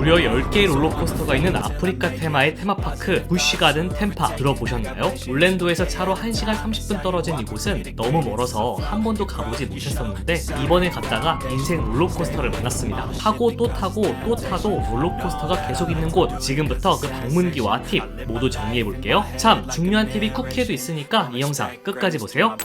무려 10개의 롤러코스터가 있는 아프리카 테마의 테마파크 부쉬가든 템파 들어보셨나요? 올랜도에서 차로 1시간 30분 떨어진 이곳은 너무 멀어서 한 번도 가보지 못했었는데 이번에 갔다가 인생 롤러코스터를 만났습니다. 타고 또 타고 또 타도 롤러코스터가 계속 있는 곳, 지금부터 그 방문기와 팁 모두 정리해볼게요. 참 중요한 팁이 쿠키에도 있으니까 이 영상 끝까지 보세요.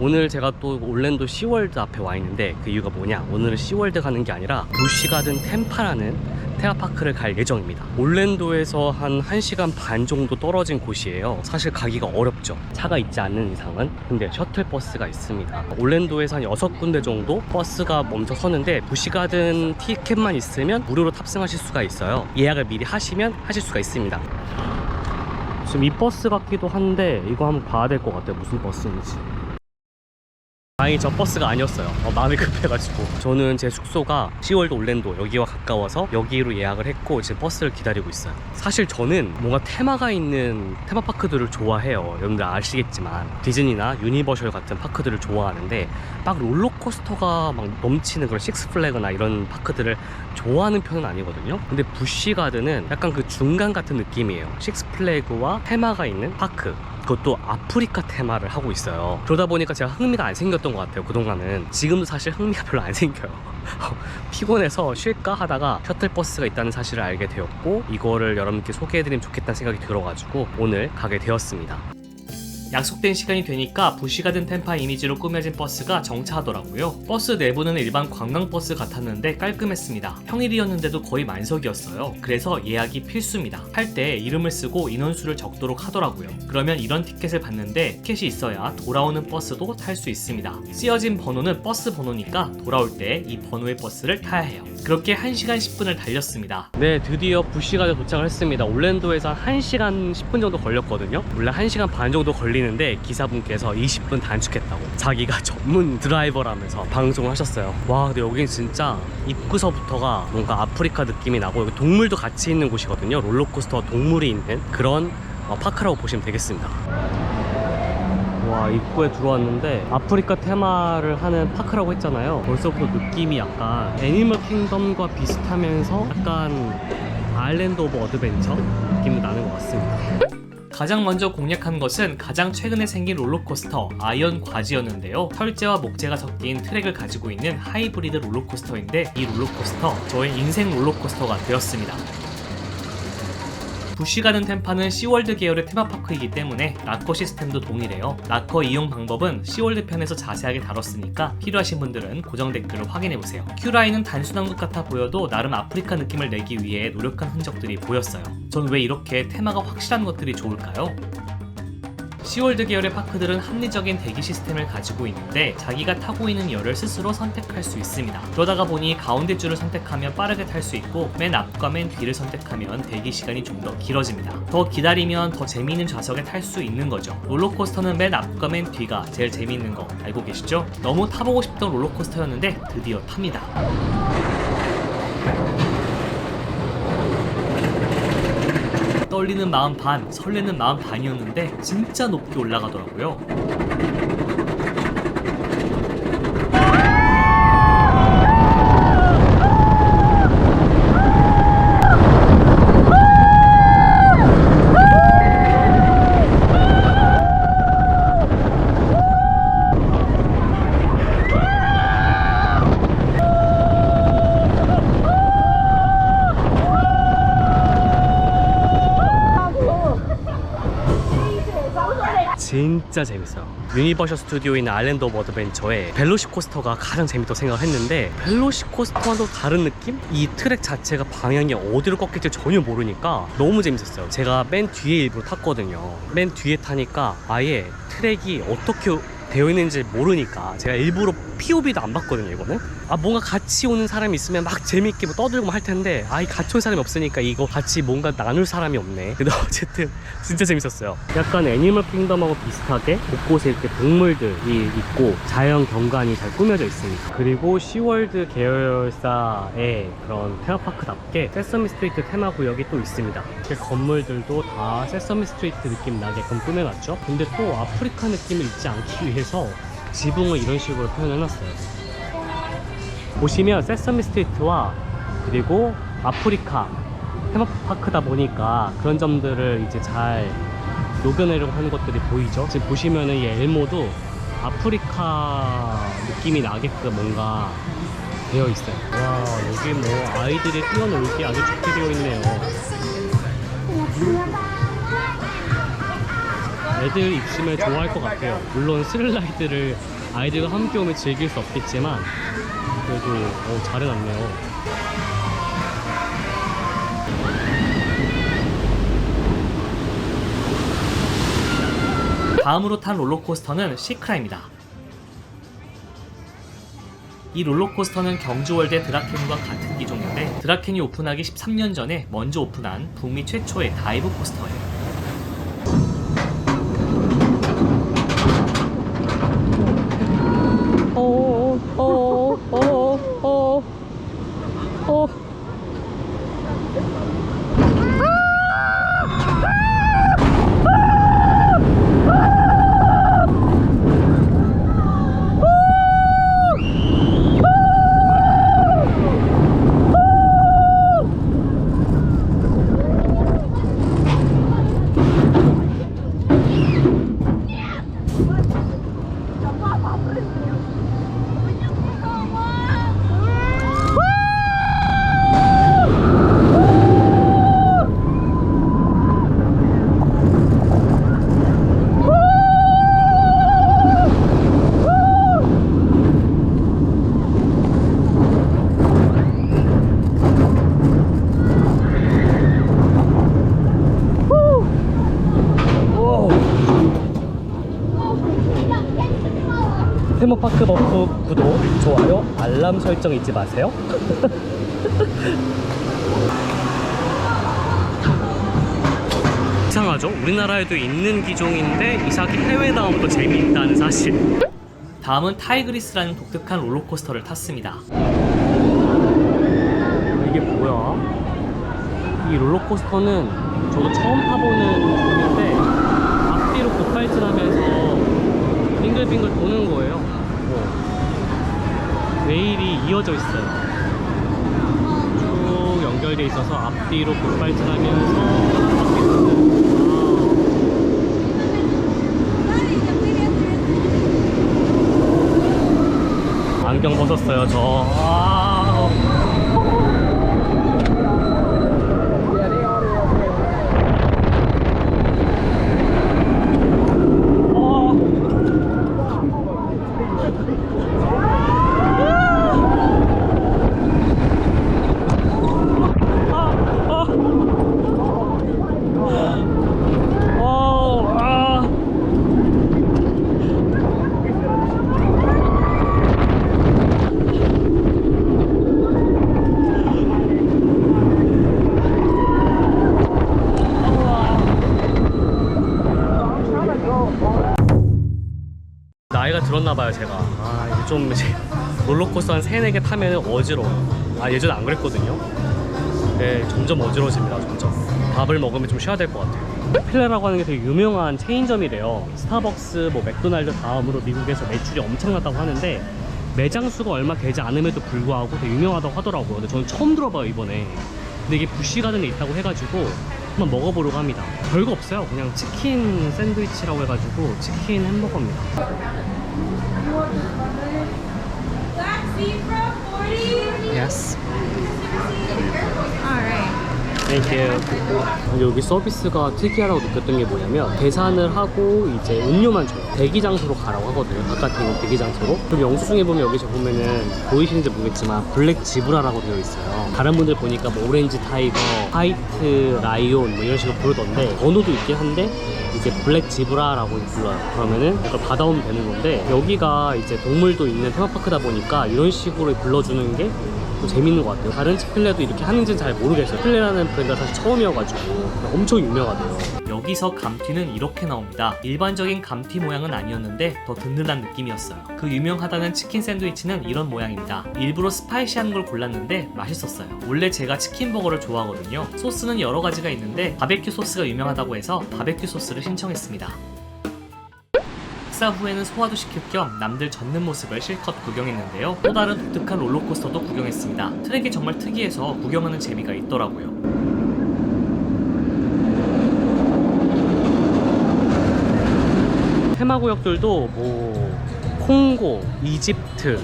오늘 제가 또 올랜도 시월드 앞에 와 있는데 그 이유가 뭐냐, 오늘은 시월드 가는 게 아니라 부쉬가든 템파라는 테마파크를 갈 예정입니다. 올랜도에서 한 1시간 반 정도 떨어진 곳이에요. 사실 가기가 어렵죠, 차가 있지 않는 이상은. 근데 셔틀버스가 있습니다. 올랜도에서 한 6군데 정도 버스가 멈춰 서는데 부쉬가든 티켓만 있으면 무료로 탑승하실 수가 있어요. 예약을 미리 하시면 하실 수가 있습니다. 지금 이 버스 같기도 한데 이거 한번 봐야 될 것 같아요, 무슨 버스인지. 다행히 저 버스가 아니었어요. 마음이 급해가지고. 저는 제 숙소가 시월드 올랜도 여기와 가까워서 여기로 예약을 했고 지금 버스를 기다리고 있어요. 사실 저는 뭔가 테마가 있는 테마파크들을 좋아해요. 여러분들 아시겠지만 디즈니나 유니버셜 같은 파크들을 좋아하는데 막 롤러코스터가 막 넘치는 그런 식스플래그나 이런 파크들을 좋아하는 편은 아니거든요. 근데 부쉬가든은 약간 그 중간 같은 느낌이에요. 식스플래그와 테마가 있는 파크, 그것도 아프리카 테마를 하고 있어요. 그러다 보니까 제가 흥미가 안 생겼던 것 같아요, 그동안은. 지금도 사실 흥미가 별로 안 생겨요. 피곤해서 쉴까 하다가 셔틀버스가 있다는 사실을 알게 되었고 이거를 여러분께 소개해드리면 좋겠다는 생각이 들어가지고 오늘 가게 되었습니다. 약속된 시간이 되니까 부쉬가든 템파 이미지로 꾸며진 버스가 정차하더라고요. 버스 내부는 일반 관광버스 같았는데 깔끔했습니다. 평일이었는데도 거의 만석이었어요. 그래서 예약이 필수입니다. 탈 때 이름을 쓰고 인원수를 적도록 하더라고요. 그러면 이런 티켓을 받는데 티켓이 있어야 돌아오는 버스도 탈 수 있습니다. 쓰여진 번호는 버스 번호니까 돌아올 때 이 번호의 버스를 타야 해요. 그렇게 1시간 10분을 달렸습니다. 네, 드디어 부쉬가든 도착을 했습니다. 올랜도에서 1시간 10분 정도 걸렸거든요. 원래 1시간 반 정도 걸리는데 기사분께서 20분 단축했다고 자기가 전문 드라이버라면서 방송을 하셨어요. 와, 근데 여긴 진짜 입구서부터가 뭔가 아프리카 느낌이 나고 여기 동물도 같이 있는 곳이거든요. 롤러코스터와 동물이 있는 그런 파크라고 보시면 되겠습니다. 와, 입구에 들어왔는데 아프리카 테마를 하는 파크라고 했잖아요. 벌써부터 느낌이 약간 애니멀 킹덤과 비슷하면서 약간 아일랜드 오브 어드벤처 느낌이 나는 것 같습니다. 가장 먼저 공략한 것은 가장 최근에 생긴 롤러코스터 아이언 과지였는데요. 털재와 목재가 섞인 트랙을 가지고 있는 하이브리드 롤러코스터인데 이 롤러코스터 저의 인생 롤러코스터가 되었습니다. 부쉬가든 템파는 시월드 계열의 테마파크이기 때문에 락커 시스템도 동일해요. 락커 이용 방법은 시월드 편에서 자세하게 다뤘으니까 필요하신 분들은 고정 댓글을 확인해보세요. 큐라인은 단순한 것 같아 보여도 나름 아프리카 느낌을 내기 위해 노력한 흔적들이 보였어요. 전 왜 이렇게 테마가 확실한 것들이 좋을까요? 시월드 계열의 파크들은 합리적인 대기 시스템을 가지고 있는데 자기가 타고 있는 열을 스스로 선택할 수 있습니다. 그러다가 보니 가운데 줄을 선택하면 빠르게 탈 수 있고 맨 앞과 맨 뒤를 선택하면 대기 시간이 좀 더 길어집니다. 더 기다리면 더 재미있는 좌석에 탈 수 있는 거죠. 롤러코스터는 맨 앞과 맨 뒤가 제일 재미있는 거 알고 계시죠? 너무 타보고 싶던 롤러코스터였는데 드디어 탑니다. 떨리는 마음 반, 설레는 마음 반이었는데 진짜 높게 올라가더라고요. 진짜 재밌어요. 유니버셜 스튜디오인 아일랜드 오브 어드벤처에 벨로시코스터가 가장 재밌다고 생각을 했는데 벨로시코스터와도 다른 느낌? 이 트랙 자체가 방향이 어디로 꺾일지 전혀 모르니까 너무 재밌었어요. 제가 맨 뒤에 일부러 탔거든요. 맨 뒤에 타니까 아예 트랙이 어떻게 되어 있는지 모르니까 제가 일부러 POV도 안 봤거든요. 이거는 뭔가 같이 오는 사람이 있으면 막 재밌게 뭐 떠들고 할 텐데 같이 온 사람이 없으니까 이거 같이 뭔가 나눌 사람이 없네. 근데 어쨌든 진짜 재밌었어요. 약간 애니멀 킹덤하고 비슷하게 곳곳에 이렇게 동물들이 있고 자연 경관이 잘 꾸며져 있습니다. 그리고 시월드 계열사의 그런 테마파크답게 세서미 스트리트 테마 구역이 또 있습니다. 그 건물들도 다 세서미 스트리트 느낌 나게끔 꾸며놨죠. 근데 또 아프리카 느낌을 잊지 않기 위해서 지붕을 이런 식으로 표현해놨어요. 보시면 세서미 스트리트와 그리고 아프리카 테마파크다 보니까 그런 점들을 이제 잘 녹여내려고 하는 것들이 보이죠. 지금 보시면은 이 엘모도 아프리카 느낌이 나게끔 뭔가 되어 있어요. 와, 여기 뭐 아이들이 뛰어놀기 아주 좋게 되어 있네요. 애들 있으면 좋아할 것 같아요. 물론 스릴라이드를 아이들과 함께 오면 즐길 수 없겠지만 그래도 잘 해놨네요. 다음으로 탄 롤러코스터는 시크라입니다. 이 롤러코스터는 경주월드의 드라켄과 같은 기종인데 드라켄이 오픈하기 13년 전에 먼저 오픈한 북미 최초의 다이브 코스터예요. 테마파크 버프 구독, 좋아요, 알람 설정 잊지 마세요. 이상하죠? 우리나라에도 있는 기종인데 이삭이 해외 나오면 더 재미있다는 사실. 다음은 타이그리스라는 독특한 롤러코스터를 탔습니다. 이게 뭐야? 이 롤러코스터는 저도 처음 타보는 중인데 앞뒤로 급발진하면서 빙글빙글 도는 거예요. 레일이 이어져 있어요. 쭉 연결돼 있어서 앞뒤로 급발진하면서 안경 벗었어요 저. 나이가 들었나봐요 제가. 이게 좀 이제 롤러코스터 한 3-4개 타면 어지러워요. 예전에 안 그랬거든요. 네, 점점 어지러워집니다. 점점 밥을 먹으면 좀 쉬어야 될 것 같아요. 필레라고 하는 게 되게 유명한 체인점이래요. 스타벅스, 맥도날드 다음으로 미국에서 매출이 엄청나다고 하는데 매장 수가 얼마 되지 않음에도 불구하고 되게 유명하다고 하더라고요. 근데 저는 처음 들어봐요 이번에. 근데 이게 부시가든에 있다고 해가지고 한번 먹어보려고 합니다. 별거 없어요. 그냥 치킨 샌드위치라고 해가지고 치킨 햄버거입니다. Yes. 땡큐. 여기 서비스가 특이하다고 느꼈던 게 뭐냐면 계산을 하고 이제 음료만 줘요. 대기 장소로 가라고 하거든요. 바깥에 있는 대기 장소로. 그리고 영수증에 보면 여기 보면은 보이시는지 모르겠지만 블랙 지브라라고 되어 있어요. 다른 분들 보니까 뭐 오렌지 타이거, 화이트 라이온 뭐 이런 식으로 부르던데 번호도 있긴 한데 이제 블랙 지브라라고 불러요. 그러면은 이걸 받아오면 되는 건데 여기가 이제 동물도 있는 테마파크다 보니까 이런 식으로 불러주는 게 또 재밌는 것 같아요. 다른 치필레도 이렇게 하는지는 잘 모르겠어요. 치필레라는 브랜드가 사실 처음이어가지고 엄청 유명하대요. 여기서 감튀는 이렇게 나옵니다. 일반적인 감튀 모양은 아니었는데 더 든든한 느낌이었어요. 그 유명하다는 치킨 샌드위치는 이런 모양입니다. 일부러 스파이시한 걸 골랐는데 맛있었어요. 원래 제가 치킨 버거를 좋아하거든요. 소스는 여러 가지가 있는데 바베큐 소스가 유명하다고 해서 바베큐 소스를 신청했습니다. 식사 후에는 소화도 시킬 겸 남들 젓는 모습을 실컷 구경했는데요. 또 다른 독특한 롤러코스터도 구경했습니다. 트랙이 정말 특이해서 구경하는 재미가 있더라고요. 테마구역들도 뭐 콩고, 이집트,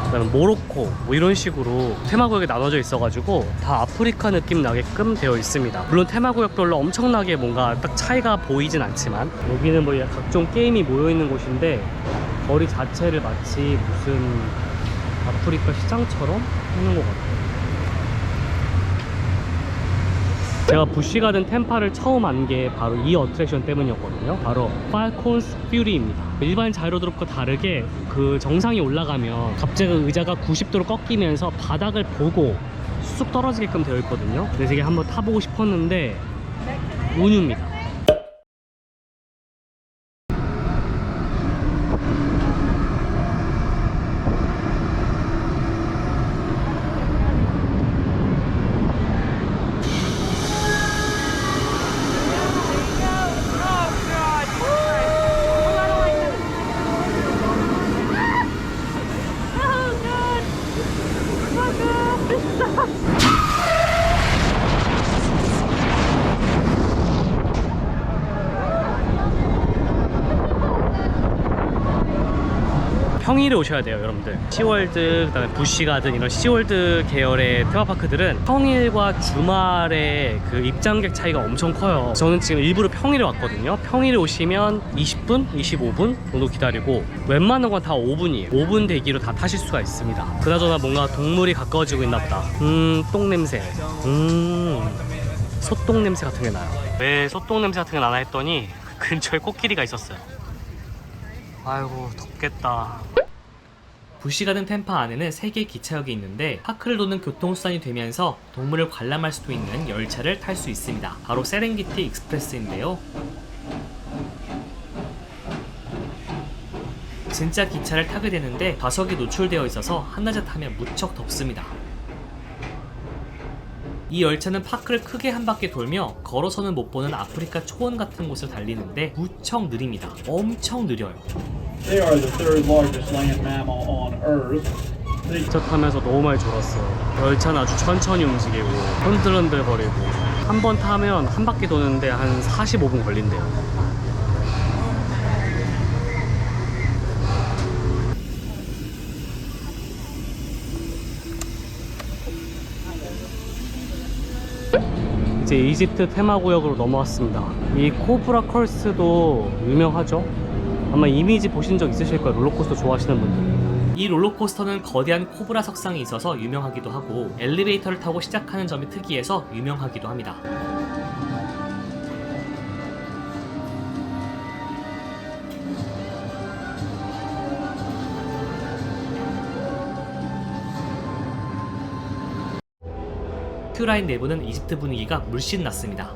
그다음에 모로코 뭐 이런 식으로 테마구역이 나눠져 있어가지고 다 아프리카 느낌 나게끔 되어 있습니다. 물론 테마구역별로 엄청나게 뭔가 딱 차이가 보이진 않지만 여기는 뭐 각종 게임이 모여있는 곳인데 거리 자체를 마치 무슨 아프리카 시장처럼 해놓은 것 같아요. 제가 부시가든 템파를 처음 안 게 바로 이 어트랙션 때문이었거든요. 바로 팔콘스 퓨리입니다. 일반 자이로드롭과 다르게 그 정상에 올라가면 갑자기 의자가 90도로 꺾이면서 바닥을 보고 쑥 떨어지게끔 되어 있거든요. 그래서 이게 한번 타보고 싶었는데 운유입니다. 평일에 오셔야 돼요, 여러분들. 시월드, 그다음에 부시가든 이런 시월드 계열의 테마파크들은 평일과 주말에 그 입장객 차이가 엄청 커요. 저는 지금 일부러 평일에 왔거든요. 평일에 오시면 20분, 25분 정도 기다리고 웬만한 건 다 5분이에요. 5분 대기로 다 타실 수가 있습니다. 그나저나 뭔가 동물이 가까워지고 있나 보다. 똥 냄새. 소똥 냄새 같은 게 나요. 왜 소똥 냄새 같은 게 나나 했더니 근처에 코끼리가 있었어요. 아이고 덥겠다. 부시가든 템파 안에는 3개의 기차역이 있는데 파크를 도는 교통수단이 되면서 동물을 관람할 수도 있는 열차를 탈 수 있습니다. 바로 세렝게티 익스프레스인데요. 진짜 기차를 타게 되는데 좌석이 노출되어 있어서 한낮에 타면 무척 덥습니다. 이 열차는 파크를 크게 한 바퀴 돌며 걸어서는 못 보는 아프리카 초원 같은 곳을 달리는데 무척 느립니다. 엄청 느려요. They are the third largest land mammal on Earth. 기차 타면서 너무 많이 졸았어요. 열차는 아주 천천히 움직이고 흔들흔들거리고 한 번 타면 한 바퀴 도는데 한 45분 걸린대요. 이제 이집트 테마구역으로 넘어왔습니다. 이 코브라 컬스도 유명하죠? 아마 이미지 보신 적 있으실 거예요. 롤러코스터 좋아하시는 분들. 이 롤러코스터는 거대한 코브라 석상이 있어서 유명하기도 하고 엘리베이터를 타고 시작하는 점이 특이해서 유명하기도 합니다. 큐라인 내부는 이집트 분위기가 물씬 났습니다.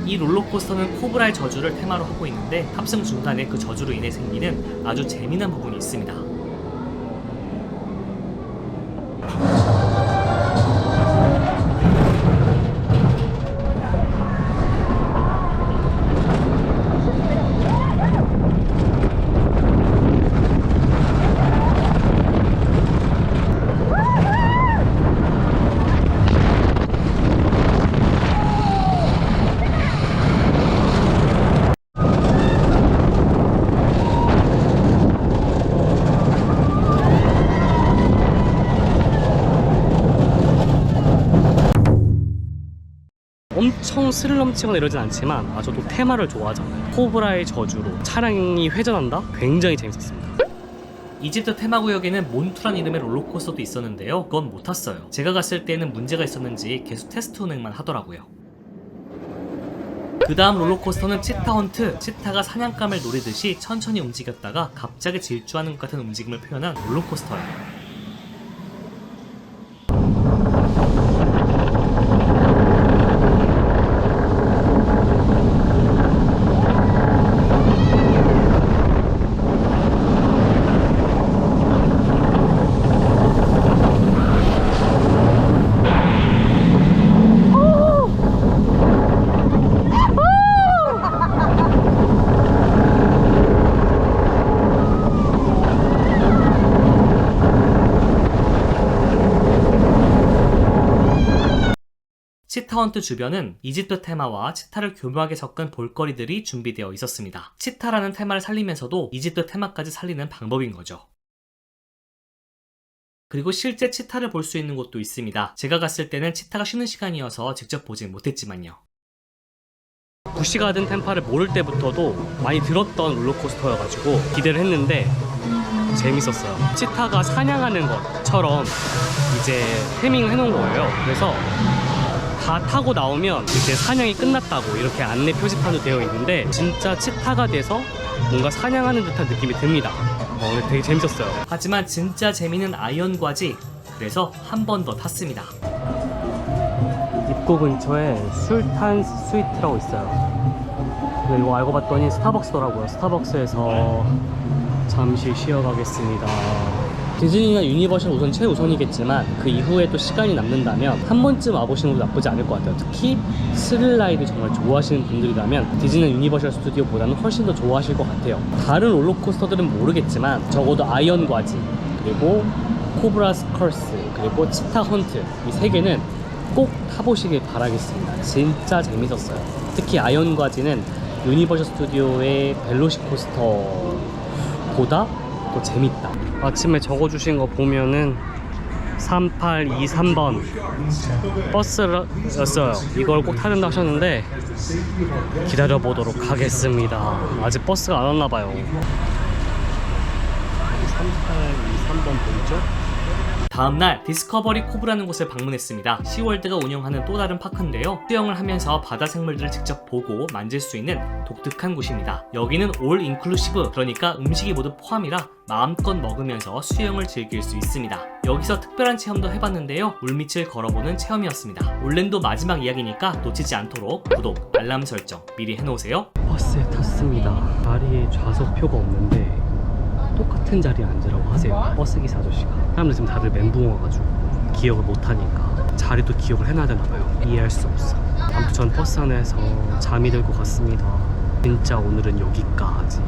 이 롤러코스터는 코브라의 저주를 테마로 하고 있는데 탑승 중간에 그 저주로 인해 생기는 아주 재미난 부분이 있습니다. 엄청 스릴 넘치거나 이러진 않지만 저도 테마를 좋아하잖아요. 코브라의 저주로 차량이 회전한다? 굉장히 재밌었습니다. 이집트 테마구역에는 몬투란 이름의 롤러코스터도 있었는데요. 그건 못 탔어요. 제가 갔을 때는 문제가 있었는지 계속 테스트 운행만 하더라고요. 그 다음 롤러코스터는 치타 헌트. 치타가 사냥감을 노리듯이 천천히 움직였다가 갑자기 질주하는 것 같은 움직임을 표현한 롤러코스터예요. 치타헌트 주변은 이집트 테마와 치타를 교묘하게 섞은 볼거리들이 준비되어 있었습니다. 치타라는 테마를 살리면서도 이집트 테마까지 살리는 방법인 거죠. 그리고 실제 치타를 볼 수 있는 곳도 있습니다. 제가 갔을 때는 치타가 쉬는 시간이어서 직접 보진 못했지만요. 부시가든 템파를 모를 때부터도 많이 들었던 롤러코스터여가지고 기대를 했는데 재밌었어요. 치타가 사냥하는 것처럼 이제 태밍을 해놓은 거예요. 그래서 다 타고 나오면 이제 사냥이 끝났다고 이렇게 안내 표지판도 되어 있는데 진짜 치타가 돼서 뭔가 사냥하는 듯한 느낌이 듭니다. 근데 되게 재밌었어요. 하지만 진짜 재미는 아이언과지. 그래서 한 번 더 탔습니다. 입구 근처에 술탄 스위트라고 있어요. 근데 이거 알고 봤더니 스타벅스더라고요. 스타벅스에서 잠시 쉬어가겠습니다. 디즈니나 유니버셜 우선 최우선이겠지만 그 이후에 또 시간이 남는다면 한 번쯤 와보시는 것도 나쁘지 않을 것 같아요. 특히 스릴라이드 정말 좋아하시는 분들이라면 디즈니나 유니버셜 스튜디오보다는 훨씬 더 좋아하실 것 같아요. 다른 롤러코스터들은 모르겠지만 적어도 아이언 과지, 그리고 코브라스 커스, 그리고 치타 헌트 이 세 개는 꼭 타보시길 바라겠습니다. 진짜 재밌었어요. 특히 아이언 과지는 유니버셜 스튜디오의 벨로시코스터보다 더 재밌다. 아침에 적어주신 거 보면은 3823번 버스였어요. 이걸 꼭 타는다 하셨는데 기다려보도록 하겠습니다. 아직 버스가 안 왔나봐요. 3823번 보이죠? 다음날 디스커버리 코브라는 곳을 방문했습니다. 시월드가 운영하는 또 다른 파크인데요. 수영을 하면서 바다 생물들을 직접 보고 만질 수 있는 독특한 곳입니다. 여기는 올 인클루시브, 그러니까 음식이 모두 포함이라 마음껏 먹으면서 수영을 즐길 수 있습니다. 여기서 특별한 체험도 해봤는데요. 물밑을 걸어보는 체험이었습니다. 올랜도 마지막 이야기니까 놓치지 않도록 구독, 알람 설정 미리 해놓으세요. 버스에 탔습니다. 자리에 좌석표가 없는데 똑같은 자리에 앉으라고 하세요. 버스기사 아저씨가. 사람들 지금 다들 멘붕 와가지고 기억을 못하니까 자리도 기억을 해놔야 되나봐요. 이해할 수 없어. 아무튼 전 버스 안에서 잠이 들 것 같습니다. 진짜 오늘은 여기까지.